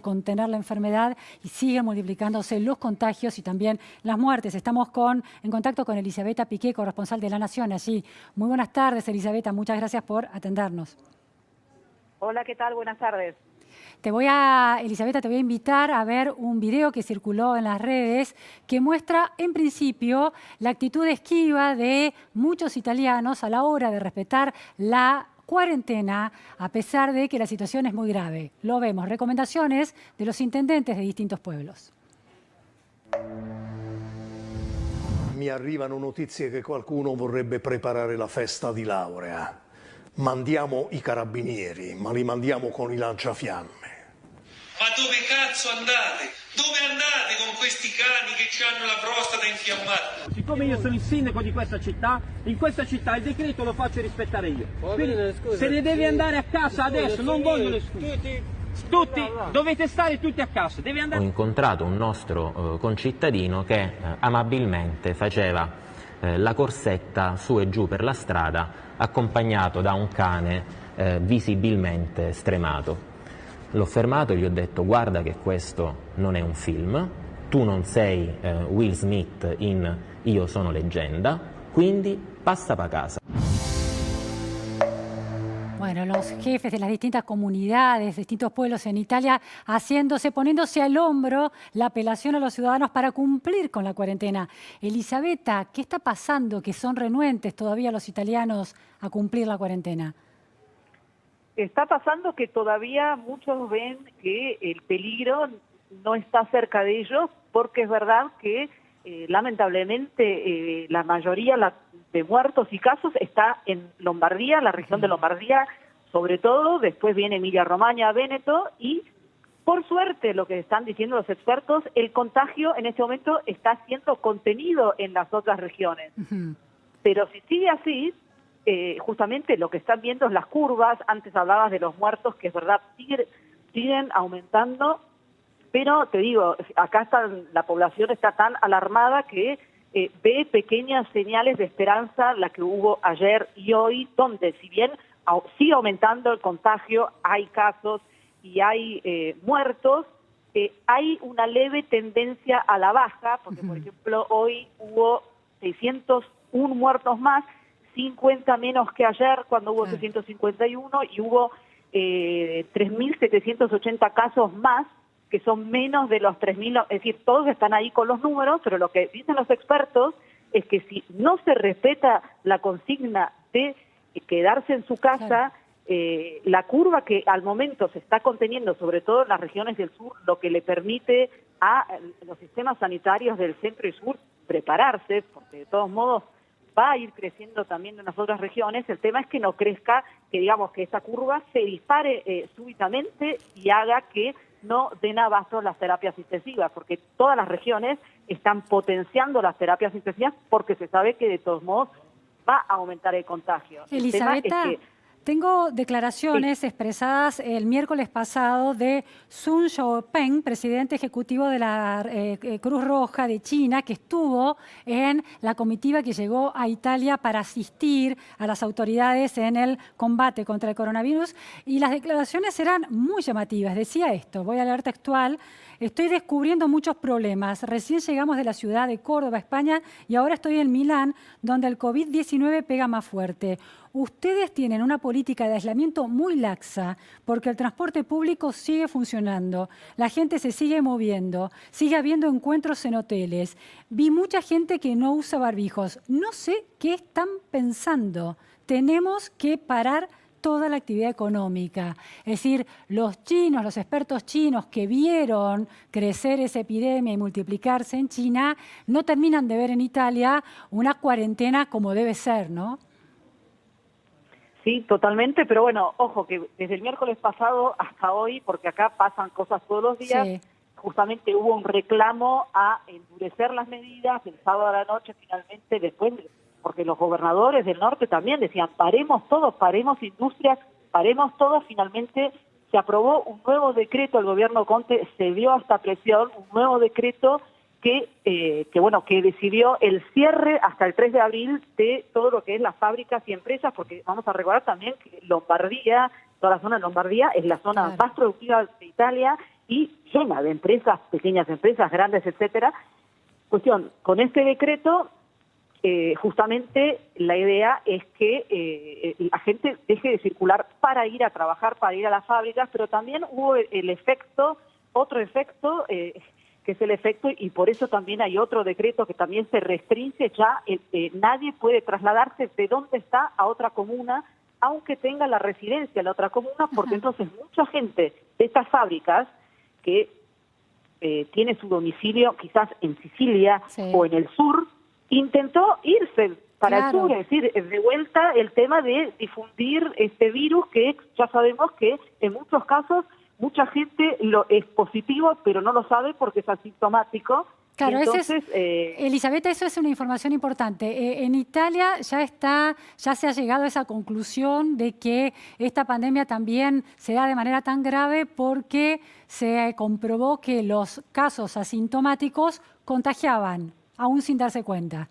contener la enfermedad y siguen multiplicándose los contagios y también las muertes. Estamos en contacto con Elisabetta Piqué, corresponsal de La Nación allí. Muy buenas tardes, Elisabetta. Muchas gracias por atendernos. Hola, ¿qué tal? Buenas tardes. Elisabetta, te voy a invitar a ver un video que circuló en las redes que muestra, en principio, la actitud esquiva de muchos italianos a la hora de respetar la cuarentena, a pesar de que la situación es muy grave. Lo vemos. Recomendaciones de los intendentes de distintos pueblos. Mi arrivano notizie che qualcuno vorrebbe preparare la festa di laurea. Mandiamo i carabinieri, ma li mandiamo con i lanciafiamme. Ma dove cazzo andate? Dove andate con questi cani che hanno la prostata infiammata? Siccome io sono il sindaco di questa città, in questa città il decreto lo faccio rispettare io. Quindi, se ne deve andare a casa adesso, non voglio le scuse. Tutti, dovete stare tutti a casa. Deve andare... Ho incontrato un nostro concittadino che amabilmente faceva la corsetta su e giù per la strada, accompagnato da un cane visibilmente stremato. L'ho fermato e gli ho detto: guarda che questo non è un film, tu non sei Will Smith in Io sono leggenda, quindi passa pa' casa. Bueno, los jefes de las distintas comunidades, distintos pueblos en Italia, poniéndose al hombro la apelación a los ciudadanos para cumplir con la cuarentena. Elisabetta, ¿qué está pasando que son renuentes todavía los italianos a cumplir la cuarentena? Está pasando que todavía muchos ven que el peligro no está cerca de ellos, porque es verdad que lamentablemente la mayoría de muertos y casos está en Lombardía, la región de Lombardía sobre todo, después viene Emilia-Romagna, Véneto, y por suerte, lo que están diciendo los expertos, el contagio en este momento está siendo contenido en las otras regiones. Pero si sigue así, justamente lo que están viendo es las curvas. Antes hablabas de los muertos, que es verdad, siguen aumentando, pero te digo, acá la población está tan alarmada que ve pequeñas señales de esperanza, la que hubo ayer y hoy, donde si bien sigue aumentando el contagio, hay casos y hay muertos, hay una leve tendencia a la baja, porque por ejemplo hoy hubo 601 muertos más, 50 menos que ayer cuando hubo 651, y hubo 3.780 casos más, que son menos de los 3.000, es decir, todos están ahí con los números, pero lo que dicen los expertos es que si no se respeta la consigna de quedarse en su casa, la curva que al momento se está conteniendo, sobre todo en las regiones del sur, lo que le permite a los sistemas sanitarios del centro y sur prepararse, porque de todos modos va a ir creciendo también en las otras regiones. El tema es que no crezca, que digamos que esa curva se dispare súbitamente y haga que no den abasto las terapias intensivas, porque todas las regiones están potenciando las terapias intensivas porque se sabe que de todos modos va a aumentar el contagio. Elisabetta, tengo declaraciones expresadas el miércoles pasado de Sun Xiaopeng, presidente ejecutivo de la Cruz Roja de China, que estuvo en la comitiva que llegó a Italia para asistir a las autoridades en el combate contra el coronavirus, y las declaraciones eran muy llamativas. Decía esto, voy a leer textual: estoy descubriendo muchos problemas. Recién llegamos de la ciudad de Córdoba, España, y ahora estoy en Milán, donde el COVID-19 pega más fuerte. Ustedes tienen una política de aislamiento muy laxa porque el transporte público sigue funcionando, la gente se sigue moviendo, sigue habiendo encuentros en hoteles. Vi mucha gente que no usa barbijos. No sé qué están pensando. Tenemos que parar toda la actividad económica. Es decir, los chinos, los expertos chinos que vieron crecer esa epidemia y multiplicarse en China, no terminan de ver en Italia una cuarentena como debe ser, ¿no? Sí, totalmente, pero bueno, ojo, que desde el miércoles pasado hasta hoy, porque acá pasan cosas todos los días, justamente hubo un reclamo a endurecer las medidas. El sábado a la noche finalmente, después, porque los gobernadores del norte también decían: paremos todo, paremos industrias, paremos todo. Finalmente se aprobó un nuevo decreto, el gobierno Conte cedió a esta presión, un nuevo decreto que decidió el cierre hasta el 3 de abril de todo lo que es las fábricas y empresas, porque vamos a recordar también que Lombardía, toda la zona de Lombardía, es la zona más productiva de Italia, y llena de empresas, pequeñas empresas, grandes, etcétera. Cuestión, con este decreto, justamente la idea es que la gente deje de circular para ir a trabajar, para ir a las fábricas, pero también hubo otro efecto, que es el efecto, y por eso también hay otro decreto que también se restringe ya, nadie puede trasladarse de donde está a otra comuna, aunque tenga la residencia en la otra comuna, porque entonces mucha gente de estas fábricas que tiene su domicilio quizás en Sicilia o en el sur, intentó irse para el sur, es decir, de vuelta el tema de difundir este virus que ya sabemos que en muchos casos mucha gente es positivo, pero no lo sabe porque es asintomático. Claro, entonces, Elisabetta, eso es una información importante. En Italia ya se ha llegado a esa conclusión de que esta pandemia también se da de manera tan grave porque se comprobó que los casos asintomáticos contagiaban, aún sin darse cuenta.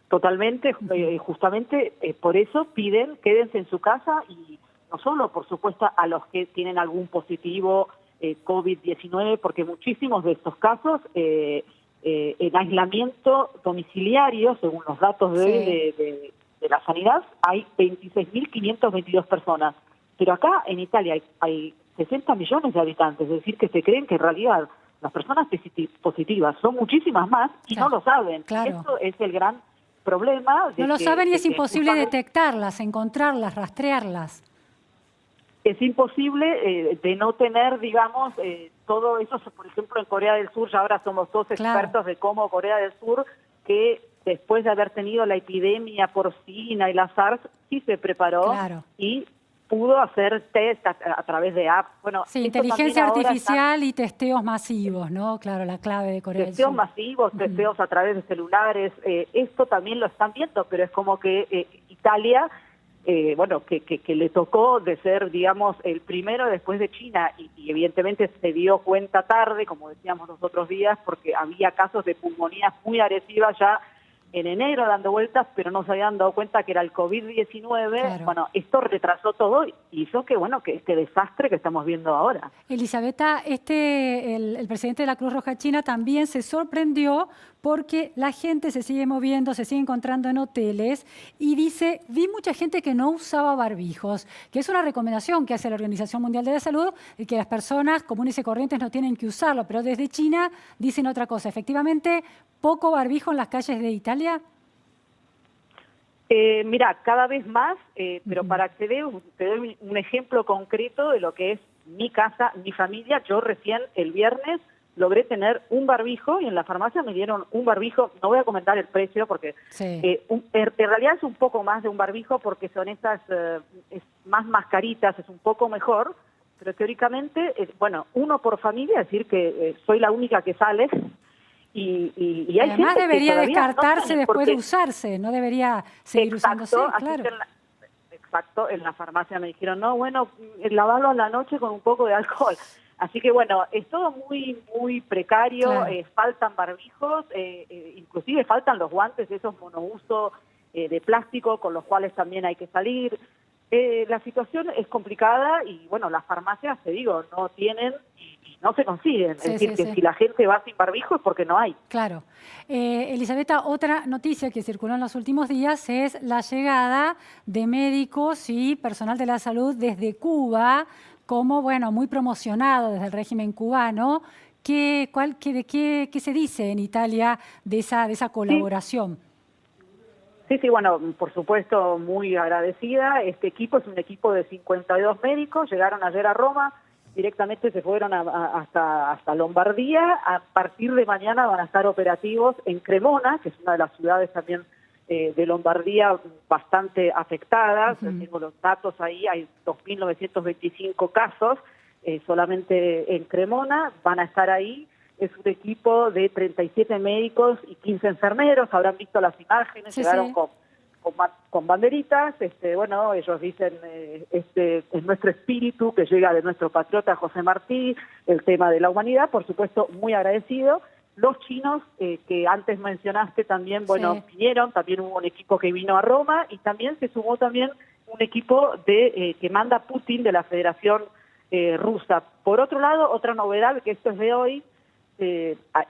Totalmente, justamente por eso piden quédense en su casa, y no solo, por supuesto, a los que tienen algún positivo COVID-19, porque muchísimos de estos casos en aislamiento domiciliario, según los datos de la sanidad, hay 26.522 personas. Pero acá en Italia hay 60 millones de habitantes, es decir, que se creen que en realidad las personas positivas son muchísimas más y no lo saben. Claro. Eso es el gran problema. No lo saben y es imposible detectarlas, encontrarlas, rastrearlas. Es imposible de no tener, digamos, todo eso. Por ejemplo, en Corea del Sur, ya ahora somos todos expertos de cómo Corea del Sur, que después de haber tenido la epidemia porcina y la SARS, sí se preparó y pudo hacer test a través de apps. Bueno, sí, inteligencia artificial y testeos masivos, ¿no? Claro, la clave de Corea del Sur. Testeos masivos, testeos a través de celulares, esto también lo están viendo, pero es como que Italia, bueno, que le tocó de ser, digamos, el primero después de China, y evidentemente se dio cuenta tarde, como decíamos los otros días, porque había casos de pulmonía muy agresivas ya en enero dando vueltas, pero no se habían dado cuenta que era el COVID-19. Bueno, esto retrasó todo y hizo que, bueno, que este desastre que estamos viendo ahora. Elisabetta, el presidente de la Cruz Roja China también se sorprendió porque la gente se sigue moviendo, se sigue encontrando en hoteles y dice, vi mucha gente que no usaba barbijos, que es una recomendación que hace la Organización Mundial de la Salud y que las personas comunes y corrientes no tienen que usarlo, pero desde China dicen otra cosa. Efectivamente, ¿poco barbijo en las calles de Italia? Mira, cada vez más, pero para que te doy un ejemplo concreto de lo que es mi casa, mi familia. Yo recién el viernes logré tener un barbijo y en la farmacia me dieron un barbijo. No voy a comentar el precio porque en realidad es un poco más de un barbijo porque son estas es más mascaritas, es un poco mejor, pero teóricamente, bueno, uno por familia, es decir que soy la única que sale. Y hay además debería descartarse después de porque usarse, no debería seguir usándose, claro. Exacto, en la farmacia me dijeron, no, bueno, lavarlo a la noche con un poco de alcohol. Así que bueno, es todo muy precario, faltan barbijos, inclusive faltan los guantes, esos monouso de plástico con los cuales también hay que salir. La situación es complicada y bueno, las farmacias, te digo, no tienen y no se consiguen. Es decir, que si la gente va sin barbijo es porque no hay. Claro. Elisabetta, otra noticia que circuló en los últimos días es la llegada de médicos y personal de la salud desde Cuba, como, bueno, muy promocionado desde el régimen cubano. ¿Qué se dice en Italia de esa colaboración? Sí, bueno, por supuesto, muy agradecida. Este equipo es un equipo de 52 médicos, llegaron ayer a Roma, directamente se fueron hasta Lombardía. A partir de mañana van a estar operativos en Cremona, que es una de las ciudades también de Lombardía bastante afectadas. Tengo los datos ahí, hay 2.925 casos solamente en Cremona, van a estar ahí. Es un equipo de 37 médicos y 15 enfermeros, habrán visto las imágenes, llegaron con banderitas. Bueno, ellos dicen, es nuestro espíritu que llega de nuestro patriota José Martí, el tema de la humanidad, por supuesto, muy agradecido. Los chinos, que antes mencionaste también, bueno, vinieron, también hubo un equipo que vino a Roma y también se sumó también un equipo que manda Putin de la Federación rusa. Por otro lado, otra novedad, que esto es de hoy,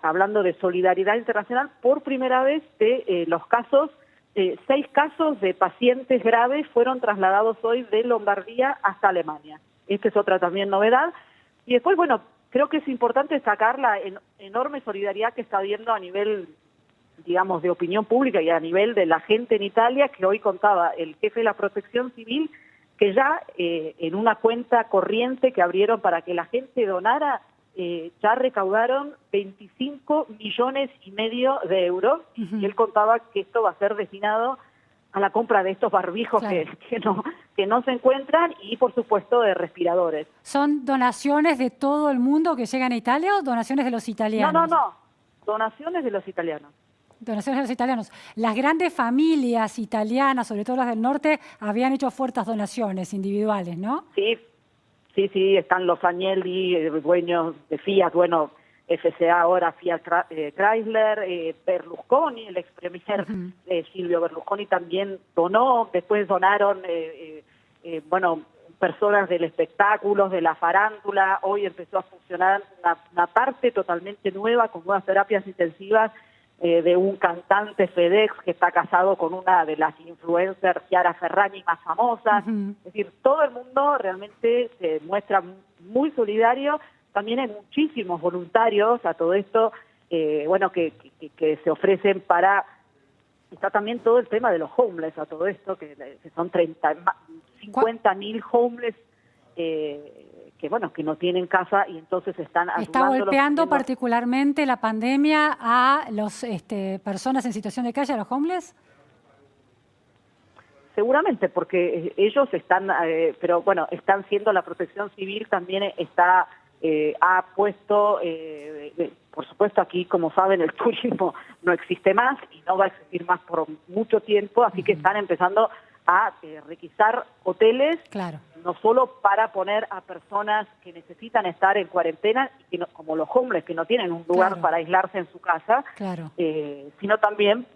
hablando de solidaridad internacional, por primera vez de los casos, 6 casos de pacientes graves fueron trasladados hoy de Lombardía hasta Alemania. Esta es otra también novedad. Y después, bueno, creo que es importante destacar la enorme solidaridad que está habiendo a nivel, digamos, de opinión pública y a nivel de la gente en Italia, que hoy contaba el jefe de la Protección Civil, que ya en una cuenta corriente que abrieron para que la gente donara, ya recaudaron 25,5 millones de euros, y él contaba que esto va a ser destinado a la compra de estos barbijos, claro, que no se encuentran, y por supuesto de respiradores. ¿Son donaciones de todo el mundo que llegan a Italia o donaciones de los italianos? No, donaciones de los italianos. Donaciones de los italianos. Las grandes familias italianas, sobre todo las del norte, habían hecho fuertes donaciones individuales, ¿no? Sí, están los Agnelli, dueños de Fiat, bueno, FCA ahora, Fiat Chrysler, Berlusconi, el ex premier Silvio Berlusconi también donó, después donaron, bueno, personas del espectáculo, de la farándula. Hoy empezó a funcionar una parte totalmente nueva, con nuevas terapias intensivas, de un cantante FedEx que está casado con una de las influencers Chiara Ferragni más famosas. Es decir, todo el mundo realmente se muestra muy solidario. También hay muchísimos voluntarios a todo esto, bueno, que se ofrecen para... Está también todo el tema de los homeless a todo esto, que son 50.000 homeless que bueno, que no tienen casa y entonces están ayudándolos. ¿Está golpeando particularmente la pandemia a los personas en situación de calle, a los homeless? Seguramente, porque ellos están, pero bueno, están siendo, la Protección Civil también está, ha puesto, por supuesto aquí, como saben, el turismo no existe más y no va a existir más por mucho tiempo, así que están empezando a requisar hoteles, claro, no solo para poner a personas que necesitan estar en cuarentena, y que no, como los homeless, que no tienen un lugar, claro, para aislarse en su casa, claro, sino también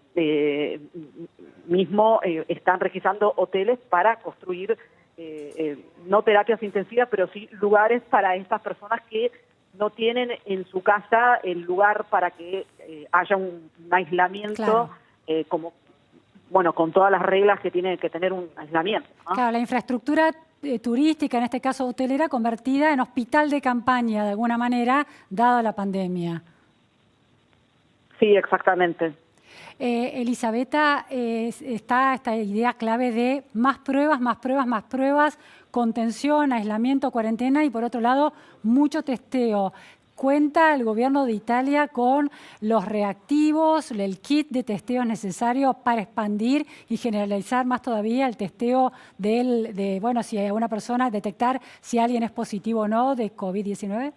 mismo están requisando hoteles para construir no terapias intensivas, pero sí lugares para estas personas que no tienen en su casa el lugar para que haya un aislamiento, claro, como, bueno, con todas las reglas que tiene que tener un aislamiento, ¿no? Claro, la infraestructura turística, en este caso hotelera, convertida en hospital de campaña, de alguna manera, dada la pandemia. Sí, exactamente. Elisabetta, está esta idea clave de más pruebas, contención, aislamiento, cuarentena y, por otro lado, mucho testeo. ¿Cuenta el gobierno de Italia con los reactivos, el kit de testeo necesario para expandir y generalizar más todavía el testeo de bueno, si hay una persona, detectar si alguien es positivo o no de COVID-19?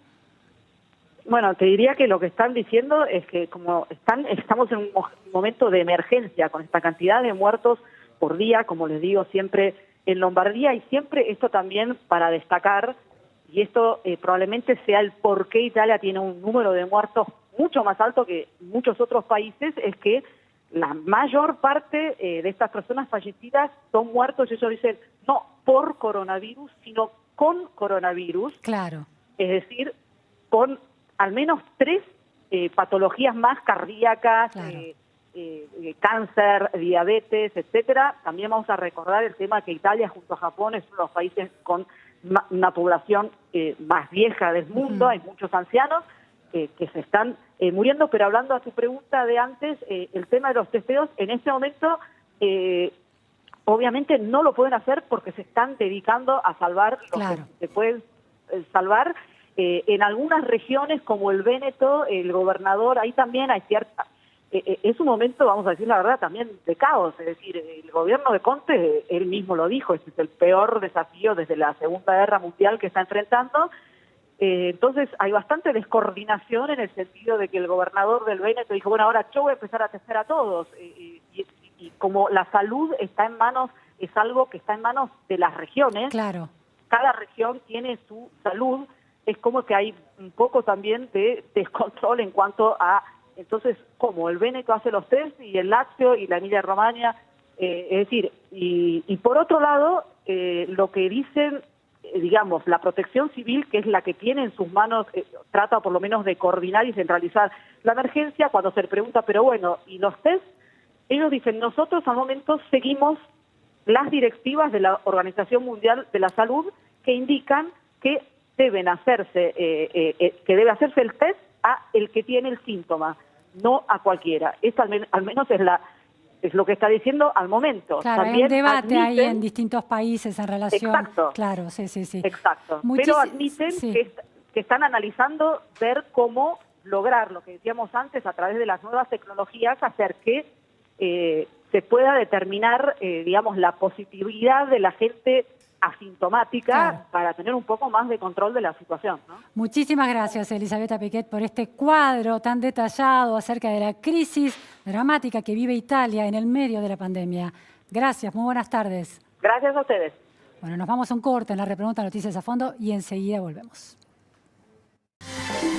Bueno, te diría que lo que están diciendo es que como estamos en un momento de emergencia con esta cantidad de muertos por día, como les digo siempre, en Lombardía, y siempre esto también para destacar, y esto probablemente sea el por qué Italia tiene un número de muertos mucho más alto que muchos otros países, es que la mayor parte de estas personas fallecidas son muertos, ellos dicen, no por coronavirus, sino con coronavirus. Claro. Es decir, con al menos 3 patologías más cardíacas, claro, cáncer, diabetes, etcétera. También vamos a recordar el tema que Italia junto a Japón es uno de los países con una población más vieja del mundo, hay muchos ancianos que se están muriendo, pero hablando a tu pregunta de antes, el tema de los testeos, en este momento obviamente no lo pueden hacer porque se están dedicando a salvar lo, claro, que se pueden salvar. En algunas regiones como el Véneto, el gobernador, ahí también hay cierta... es un momento, vamos a decir la verdad, también de caos. Es decir, el gobierno de Conte, él mismo lo dijo, este es el peor desafío desde la Segunda Guerra Mundial que está enfrentando. Entonces hay bastante descoordinación en el sentido de que el gobernador del Véneto dijo, bueno, ahora yo voy a empezar a testear a todos. Y como la salud está en manos, es algo que está en manos de las regiones. Claro. Cada región tiene su salud. Es como que hay un poco también de descontrol en cuanto a, entonces, como el Véneto hace los test y el Lazio y la Emilia-Romagna, es decir, y por otro lado, lo que dicen digamos, la protección civil, que es la que tiene en sus manos, trata por lo menos de coordinar y centralizar la emergencia. Cuando se le pregunta, pero bueno, ¿y los test? Ellos dicen, nosotros al momento seguimos las directivas de la Organización Mundial de la Salud que indican que deben hacerse, que debe hacerse el test a el que tiene el síntoma, no a cualquiera. Esto al menos es lo que está diciendo al momento. Claro, También hay un debate ahí admiten, en distintos países en relación. Exacto. Claro, sí, sí, sí. Exacto. Pero admiten que están analizando ver cómo lograr lo que decíamos antes a través de las nuevas tecnologías, hacer que se pueda determinar, digamos, la positividad de la gente asintomática, claro, para tener un poco más de control de la situación, ¿no? Muchísimas gracias, Elisabetta Piquet, por este cuadro tan detallado acerca de la crisis dramática que vive Italia en el medio de la pandemia. Gracias, muy buenas tardes. Gracias a ustedes. Bueno, nos vamos a un corte en la Repregunta Noticias a Fondo y enseguida volvemos.